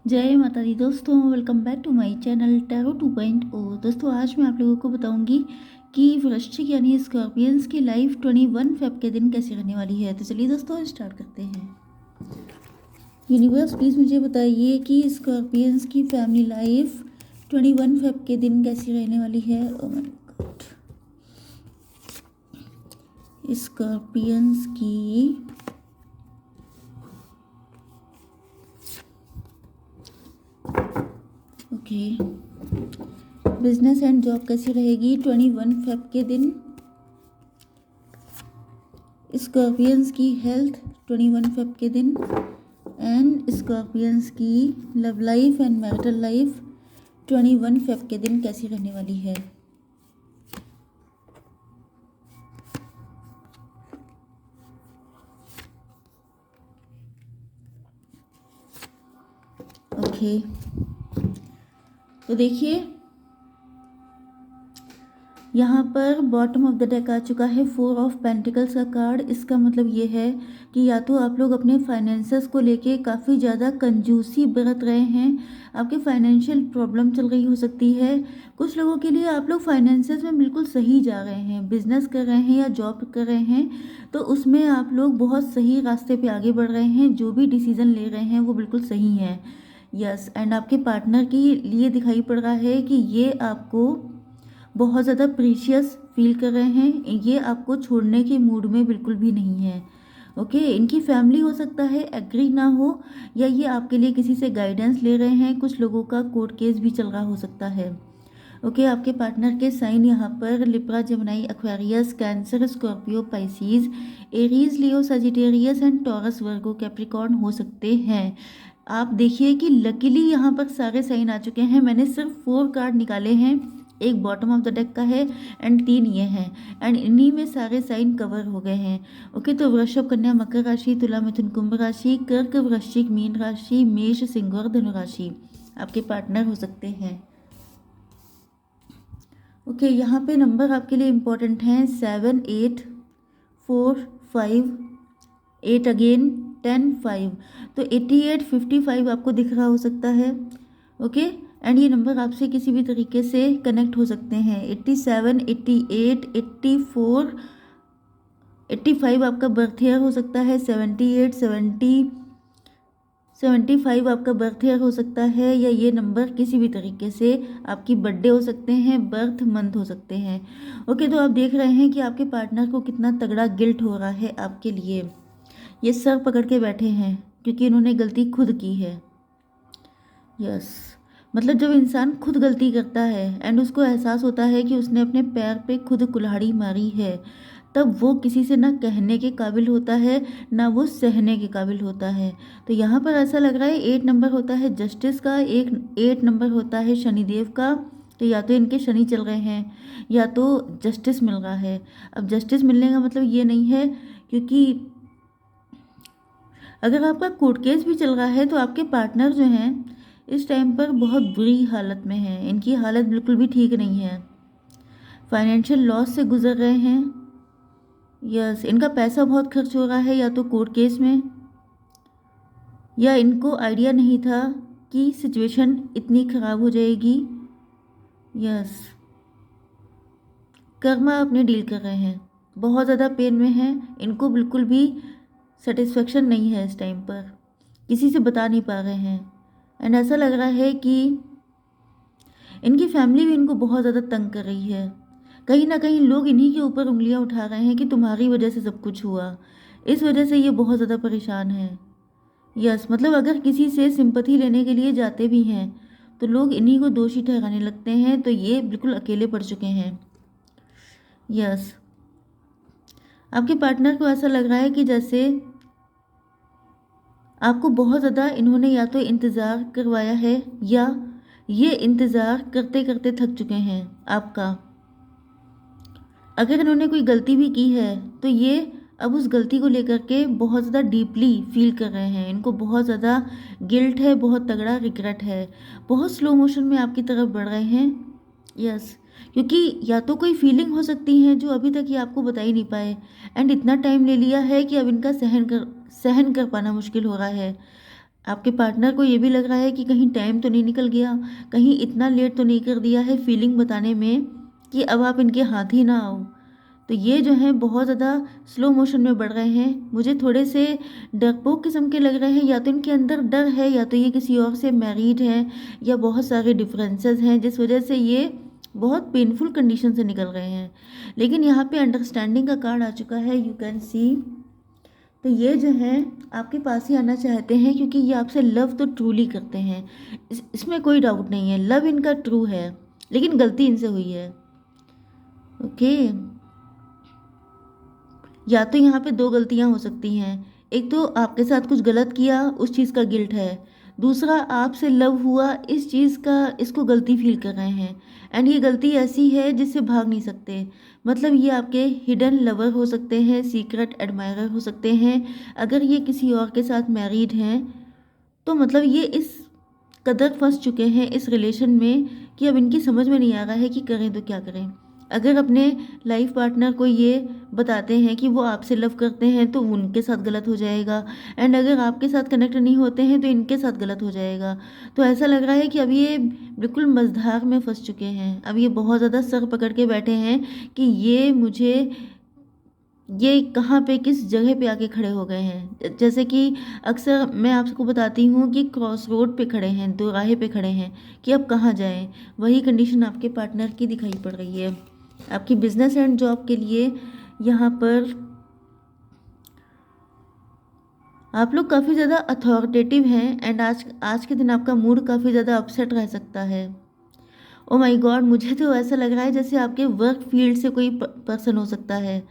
जय माता दी दोस्तों, welcome back to my channel tarot 2.0। दोस्तों आज मैं आप लोगों को बताऊंगी कि वृश्चिक यानी स्कॉर्पियंस की लाइफ 21 फेब के दिन कैसी रहने वाली है। तो चलिए दोस्तों स्टार्ट करते हैं। यूनिवर्स प्लीज़ मुझे बताइए कि स्कॉर्पियंस की फैमिली लाइफ 21 फेब के दिन कैसी रहने वाली है। ओह माय गॉड, स्कॉर्पियंस की ओके बिजनेस एंड जॉब कैसी रहेगी 21 फेब के दिन। स्कॉर्पियंस की हेल्थ 21 फेब के दिन एंड स्कॉर्पियंस की love life and marital life 21 Feb के दिन कैसी रहने वाली है। ओके तो देखिए यहाँ पर बॉटम ऑफ द डेक आ चुका है 4 ऑफ पेंटिकल्स का कार्ड। इसका मतलब ये है कि या तो आप लोग अपने फाइनेंसेस को लेके काफ़ी ज़्यादा कंजूसी बरत रहे हैं, आपके फाइनेंशियल प्रॉब्लम चल रही हो सकती है। कुछ लोगों के लिए आप लोग फाइनेंसेस में बिल्कुल सही जा रहे हैं, बिजनेस कर रहे हैं या जॉब कर रहे हैं तो उसमें आप लोग बहुत सही रास्ते पे आगे बढ़ रहे हैं। जो भी डिसीज़न ले रहे हैं वो बिल्कुल सही है। यस, एंड आपके पार्टनर के लिए दिखाई पड़ रहा है कि ये आपको बहुत ज़्यादा प्रीशियस फील कर रहे हैं, ये आपको छोड़ने के मूड में बिल्कुल भी नहीं है। ओके, इनकी फैमिली हो सकता है एग्री ना हो या ये आपके लिए किसी से गाइडेंस ले रहे हैं। कुछ लोगों का कोर्ट केस भी चल रहा हो सकता है। ओके, आपके पार्टनर के साइन यहाँ पर Libra, Gemini, Aquarius, cancer, Scorpio, Pisces, Aries, Leo, Sagittarius and taurus, Virgo, Capricorn हो सकते हैं। आप देखिए कि लकीली यहाँ पर सारे साइन आ चुके हैं। मैंने सिर्फ 4 कार्ड निकाले हैं, एक बॉटम ऑफ द डेक का है एंड 3 ये हैं एंड इन्हीं में सारे साइन कवर हो गए हैं। ओके, तो वृषभ, कन्या, मकर राशि, तुला, मिथुन, कुंभ राशि, कर्क, वृश्चिक, मीन राशि, मेष, सिंह और धनु राशि आपके पार्टनर हो सकते हैं। ओके, यहाँ पे नंबर आपके लिए इम्पोर्टेंट हैं 7, 8, 4, 5, 8 अगेन, 10, 5। तो 88, 55 आपको दिख रहा हो सकता है। ओके, एंड ये नंबर आपसे किसी भी तरीके से कनेक्ट हो सकते हैं। 87, 88, 84, 85 आपका बर्थ ईयर हो सकता है। 78, 75 आपका बर्थ ईयर हो सकता है, या ये नंबर किसी भी तरीके से आपकी बर्थडे हो सकते हैं, बर्थ मंथ हो सकते हैं। ओके, तो आप देख रहे हैं कि आपके पार्टनर को कितना तगड़ा गिल्ट हो रहा है आपके लिए। ये सर पकड़ के बैठे हैं क्योंकि इन्होंने गलती खुद की है। यस, मतलब जब इंसान खुद गलती करता है एंड उसको एहसास होता है कि उसने अपने पैर पे खुद कुल्हाड़ी मारी है, तब वो किसी से ना कहने के काबिल होता है ना वो सहने के काबिल होता है। तो यहाँ पर ऐसा लग रहा है 8 नंबर होता है जस्टिस का, 8 नंबर होता है शनिदेव का। तो या तो इनके शनि चल रहे हैं या तो जस्टिस मिल रहा है। अब जस्टिस मिलने का मतलब ये नहीं है, क्योंकि अगर आपका कोर्ट केस भी चल रहा है तो आपके पार्टनर जो हैं इस टाइम पर बहुत बुरी हालत में हैं। इनकी हालत बिल्कुल भी ठीक नहीं है, फाइनेंशियल लॉस से गुजर रहे हैं। यस, इनका पैसा बहुत खर्च हो रहा है या तो कोर्ट केस में, या इनको आइडिया नहीं था कि सिचुएशन इतनी ख़राब हो जाएगी। यस, कर्मा अपने डील कर रहे हैं, बहुत ज़्यादा पेन में हैं। इनको बिल्कुल भी सेटिस्फेक्शन नहीं है इस टाइम पर, किसी से बता नहीं पा रहे हैं। एंड ऐसा लग रहा है कि इनकी फैमिली भी इनको बहुत ज़्यादा तंग कर रही है। कहीं ना कहीं लोग इन्हीं के ऊपर उंगलियां उठा रहे हैं कि तुम्हारी वजह से सब कुछ हुआ, इस वजह से ये बहुत ज़्यादा परेशान है। यस, मतलब अगर किसी से सिंपैथी लेने के लिए जाते भी हैं तो लोग इन्हीं को दोषी ठहराने लगते हैं, तो ये बिल्कुल अकेले पड़ चुके हैं। यस, आपके पार्टनर को ऐसा लग रहा है कि जैसे आपको बहुत ज़्यादा इन्होंने या तो इंतज़ार करवाया है या ये इंतज़ार करते करते थक चुके हैं आपका। अगर इन्होंने कोई गलती भी की है तो ये अब उस गलती को लेकर के बहुत ज़्यादा डीपली फील कर रहे हैं। इनको बहुत ज़्यादा गिल्ट है, बहुत तगड़ा रिग्रेट है, बहुत स्लो मोशन में आपकी तरफ बढ़ रहे हैं। यस, क्योंकि या तो कोई फीलिंग हो सकती है जो अभी तक ये आपको बता ही नहीं पाए एंड इतना टाइम ले लिया है कि अब इनका सहन कर पाना मुश्किल हो रहा है। आपके पार्टनर को ये भी लग रहा है कि कहीं टाइम तो नहीं निकल गया, कहीं इतना लेट तो नहीं कर दिया है फीलिंग बताने में कि अब आप इनके हाथ ही ना आओ। तो ये जो है बहुत ज़्यादा स्लो मोशन में बढ़ रहे हैं। मुझे थोड़े से डरपोक किस्म के लग रहे हैं, या तो इनके अंदर डर है, या तो ये किसी और से मैरिड हैं, या बहुत सारे डिफरेंसेस हैं जिस वजह से ये बहुत पेनफुल कंडीशन से निकल रहे हैं। लेकिन यहाँ पे अंडरस्टैंडिंग का कार्ड आ चुका है, यू कैन सी। तो ये जो है आपके पास ही आना चाहते हैं, क्योंकि ये आपसे लव तो ट्रूली करते हैं, इसमें कोई डाउट नहीं है, लव इनका ट्रू है, लेकिन गलती इनसे हुई है। ओके, या तो यहाँ पे दो गलतियाँ हो सकती हैं। एक तो आपके साथ कुछ गलत किया, उस चीज़ का गिल्ट है। दूसरा, आपसे लव हुआ, इस चीज़ का इसको गलती फील कर रहे हैं। एंड ये गलती ऐसी है जिससे भाग नहीं सकते। मतलब ये आपके हिडन लवर हो सकते हैं, सीक्रेट एडमायरर हो सकते हैं। अगर ये किसी और के साथ मैरिड हैं तो मतलब ये इस कदर फंस चुके हैं इस रिलेशन में कि अब इनकी समझ में नहीं आ रहा है कि करें तो क्या करें। अगर अपने लाइफ पार्टनर को ये बताते हैं कि वो आपसे लव करते हैं तो उनके साथ गलत हो जाएगा, एंड अगर आपके साथ कनेक्ट नहीं होते हैं तो इनके साथ गलत हो जाएगा। तो ऐसा लग रहा है कि अब ये बिल्कुल मझधार में फंस चुके हैं। अब ये बहुत ज़्यादा सर पकड़ के बैठे हैं कि ये कहाँ पे किस जगह पे आके खड़े हो गए हैं। जैसे कि अक्सर मैं आपको बताती हूँ कि क्रॉस रोड पे खड़े हैं, दो राहे पे खड़े हैं कि अब कहाँ जाएं। वही कंडीशन आपके पार्टनर की दिखाई पड़ रही है। आपकी बिजनेस एंड जॉब के लिए यहाँ पर आप लोग काफ़ी ज़्यादा अथॉरिटेटिव हैं, एंड आज आज के दिन आपका मूड काफ़ी ज़्यादा अपसेट रह सकता है। ओ माय गॉड, मुझे तो ऐसा लग रहा है जैसे आपके वर्क फील्ड से कोई पर्सन हो सकता है,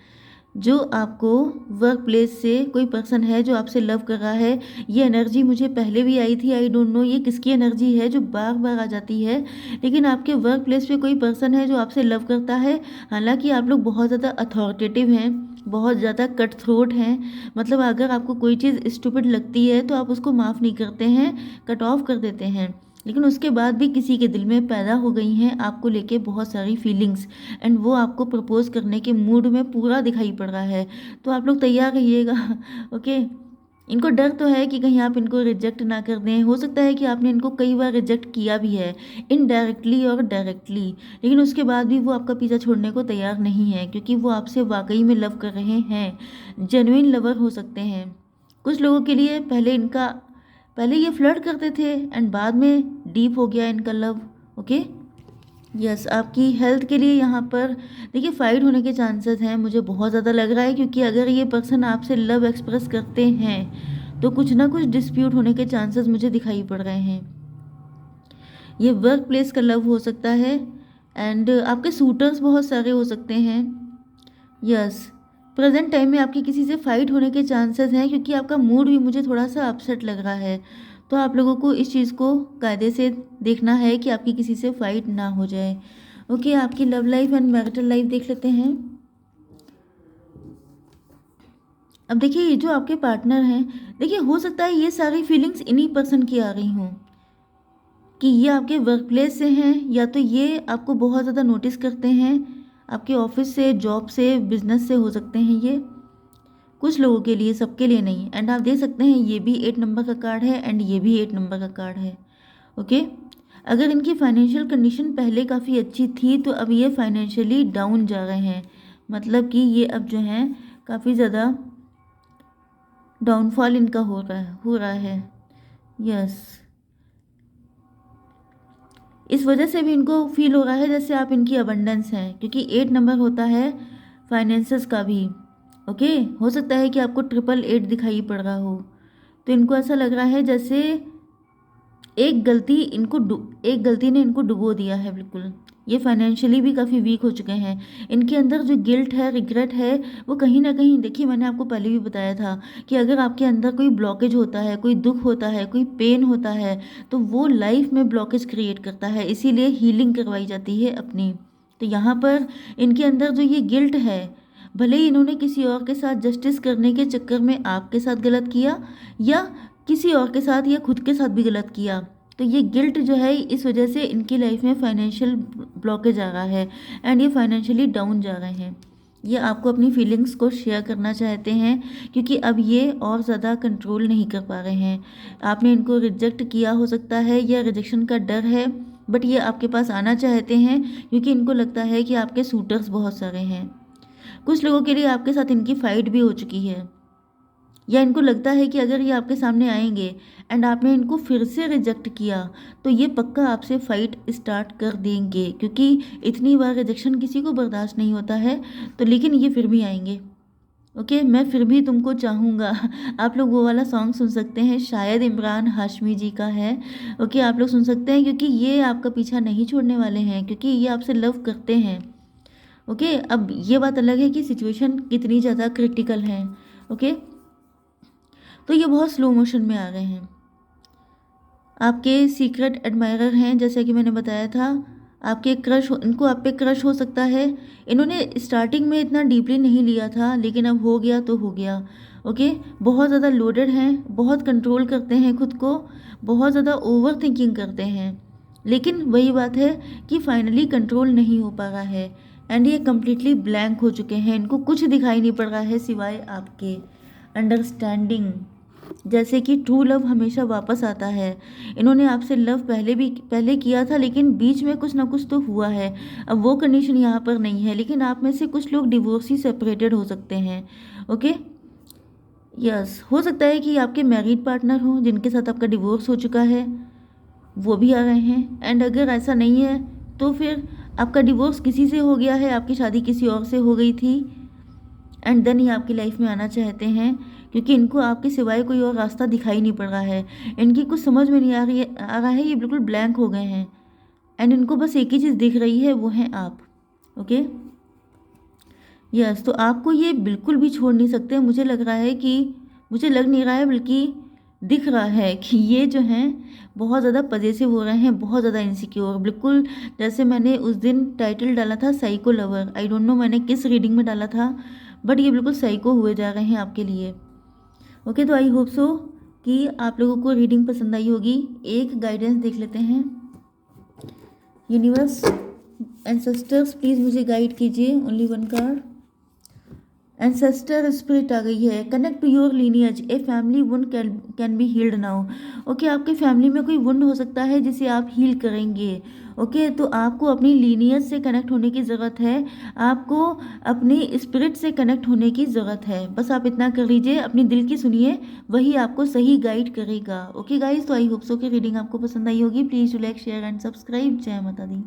जो आपको वर्क प्लेस से कोई पर्सन है जो आपसे लव कर रहा है। ये एनर्जी मुझे पहले भी आई थी, आई डोंट नो ये किसकी एनर्जी है जो बार बार आ जाती है। लेकिन आपके वर्क प्लेस पे कोई पर्सन है जो आपसे लव करता है। हालांकि आप लोग बहुत ज़्यादा अथॉरिटेटिव हैं, बहुत ज़्यादा कट थ्रोट हैं। मतलब अगर आपको कोई चीज़ स्टूपिड लगती है तो आप उसको माफ़ नहीं करते हैं, कट ऑफ कर देते हैं। लेकिन उसके बाद भी किसी के दिल में पैदा हो गई हैं आपको लेके बहुत सारी फीलिंग्स, एंड वो आपको प्रपोज करने के मूड में पूरा दिखाई पड़ रहा है। तो आप लोग तैयार रहिएगा। ओके, इनको डर तो है कि कहीं आप इनको रिजेक्ट ना कर दें। हो सकता है कि आपने इनको कई बार रिजेक्ट किया भी है, इनडायरेक्टली और डायरेक्टली, लेकिन उसके बाद भी वो आपका पीछा छोड़ने को तैयार नहीं है, क्योंकि वो आपसे वाकई में लव कर रहे हैं। जेन्युइन लवर हो सकते हैं। कुछ लोगों के लिए पहले ये फ्लर्ट करते थे एंड बाद में डीप हो गया इनका लव। ओके, यस, आपकी हेल्थ के लिए यहाँ पर देखिए फाइट होने के चांसेस हैं, मुझे बहुत ज़्यादा लग रहा है, क्योंकि अगर ये पर्सन आपसे लव एक्सप्रेस करते हैं तो कुछ ना कुछ डिस्प्यूट होने के चांसेस मुझे दिखाई पड़ रहे हैं। ये वर्क प्लेस का लव हो सकता है, एंड आपके सूटर्स बहुत सारे हो सकते हैं। यस, प्रेजेंट टाइम में आपकी किसी से फाइट होने के चांसेस हैं, क्योंकि आपका मूड भी मुझे थोड़ा सा अपसेट लग रहा है। तो आप लोगों को इस चीज़ को कायदे से देखना है कि आपकी किसी से फाइट ना हो जाए। ओके, आपकी love life and marital life देख लेते हैं। अब देखिए, ये जो आपके पार्टनर हैं, देखिए हो सकता है ये सारी फीलिंग्स इन्हीं पर्सन की आ रही हों, कि ये आपके वर्क प्लेस से हैं, या तो ये आपको बहुत ज़्यादा नोटिस करते हैं, आपके ऑफिस से, जॉब से, बिजनेस से हो सकते हैं ये। कुछ लोगों के लिए, सबके लिए नहीं। एंड आप देख सकते हैं ये भी 8 नंबर का कार्ड है एंड ये भी 8 नंबर का कार्ड है। ओके, अगर इनकी फाइनेंशियल कंडीशन पहले काफ़ी अच्छी थी तो अब ये फाइनेंशियली डाउन जा रहे हैं। मतलब कि ये अब जो हैं काफ़ी ज़्यादा डाउनफॉल इनका हो रहा है। यस, इस वजह से भी इनको फील हो रहा है जैसे आप इनकी अबंडेंस हैं, क्योंकि 8 नंबर होता है फाइनेंसेस का भी। ओके, हो सकता है कि आपको 888 दिखाई पड़ रहा हो। तो इनको ऐसा लग रहा है जैसे एक गलती ने इनको डुबो दिया है बिल्कुल। ये फाइनेंशियली भी काफ़ी वीक हो चुके हैं। इनके अंदर जो गिल्ट है, रिग्रेट है, वो कहीं ना कहीं, देखिए मैंने आपको पहले भी बताया था कि अगर आपके अंदर कोई ब्लॉकेज होता है, कोई दुख होता है, कोई पेन होता है, तो वो लाइफ में ब्लॉकेज क्रिएट करता है, इसीलिए हीलिंग करवाई जाती है अपनी। तो यहाँ पर इनके अंदर जो ये गिल्ट है, भले ही इन्होंने किसी और के साथ जस्टिस करने के चक्कर में आपके साथ गलत किया, या किसी और के साथ या खुद के साथ भी गलत किया, तो ये गिल्ट जो है इस वजह से इनकी लाइफ में फाइनेंशियल ब्लॉकेज आ रहा है एंड ये फाइनेंशियली डाउन जा रहे हैं। ये आपको अपनी फीलिंग्स को शेयर करना चाहते हैं, क्योंकि अब ये और ज़्यादा कंट्रोल नहीं कर पा रहे हैं। आपने इनको रिजेक्ट किया हो सकता है या रिजेक्शन का डर है, बट ये आपके पास आना चाहते हैं क्योंकि इनको लगता है कि आपके सूटर्स बहुत सारे हैं। कुछ लोगों के लिए आपके साथ इनकी फ़ाइट भी हो चुकी है, या इनको लगता है कि अगर ये आपके सामने आएंगे एंड आपने इनको फिर से रिजेक्ट किया तो ये पक्का आपसे फ़ाइट स्टार्ट कर देंगे, क्योंकि इतनी बार रिजेक्शन किसी को बर्दाश्त नहीं होता है। तो लेकिन ये फिर भी आएंगे। ओके, मैं फिर भी तुमको चाहूँगा। आप लोग वो वाला सॉन्ग सुन सकते हैं, शायद इमरान हाशमी जी का है। ओके, आप लोग सुन सकते हैं क्योंकि ये आपका पीछा नहीं छोड़ने वाले हैं, क्योंकि ये आपसे लव करते हैं। ओके, अब ये बात अलग है कि सिचुएशन कितनी ज़्यादा क्रिटिकल है। ओके, तो ये बहुत स्लो मोशन में आ गए हैं। आपके सीक्रेट एडमायरर हैं, जैसे कि मैंने बताया था। आपके क्रश इनको आप पे क्रश हो सकता है। इन्होंने स्टार्टिंग में इतना डीपली नहीं लिया था, लेकिन अब हो गया तो हो गया। ओके, बहुत ज़्यादा लोडेड हैं, बहुत कंट्रोल करते हैं खुद को, बहुत ज़्यादा ओवर थिंकिंग करते हैं। लेकिन वही बात है कि फाइनली कंट्रोल नहीं हो पा रहा है एंड ये कम्प्लीटली ब्लैंक हो चुके हैं। इनको कुछ दिखाई नहीं पड़ रहा है सिवाय आपके अंडरस्टैंडिंग, जैसे कि ट्रू लव हमेशा वापस आता है। इन्होंने आपसे लव पहले किया था, लेकिन बीच में कुछ ना कुछ तो हुआ है। अब वो कंडीशन यहाँ पर नहीं है, लेकिन आप में से कुछ लोग डिवोर्स ही सेपरेटेड हो सकते हैं। ओके, यस, हो सकता है कि आपके मैरिड पार्टनर हों जिनके साथ आपका डिवोर्स हो चुका है, वो भी आ रहे हैं। एंड अगर ऐसा नहीं है तो फिर आपका डिवोर्स किसी से हो गया है, आपकी शादी किसी और से हो गई थी एंड देन ये आपकी लाइफ में आना चाहते हैं, क्योंकि इनको आपके सिवाय कोई और रास्ता दिखाई नहीं पड़ रहा है। इनकी कुछ समझ में नहीं आ रहा है, ये बिल्कुल ब्लैंक हो गए हैं एंड इनको बस एक ही चीज़ दिख रही है, वो है आप। ओके, यस, तो आपको ये बिल्कुल भी छोड़ नहीं सकते। मुझे लग रहा है कि मुझे लग नहीं रहा है, बल्कि दिख रहा है कि ये जो हैं बहुत ज़्यादा पजेसिव हो रहे हैं, बहुत ज़्यादा इनसिक्योर। बिल्कुल जैसे मैंने उस दिन टाइटल डाला था psycho lover, I don't know मैंने किस रीडिंग में डाला था, बट ये बिल्कुल साइको हुए जा रहे हैं आपके लिए। ओके, तो आई होप सो कि आप लोगों को रीडिंग पसंद आई होगी। एक गाइडेंस देख लेते हैं। यूनिवर्स, एंसेस्टर्स, प्लीज़ मुझे गाइड कीजिए। Only one card. Ancestor spirit आ गई है। Connect to your lineage, a family wound can be healed now. Okay, आपके फैमिली में कोई वुंड हो सकता है जिसे आप हील करेंगे। ओके, तो आपको अपनी लीनियज से कनेक्ट होने की ज़रूरत है, आपको अपनी स्पिरिट से कनेक्ट होने की ज़रूरत है। बस आप इतना कर लीजिए, अपनी दिल की सुनिए, वही आपको सही गाइड करेगा। ओके गाइज, तो आई होप सो कि रीडिंग आपको पसंद आई होगी। Please do like, share and subscribe. जय माता दी।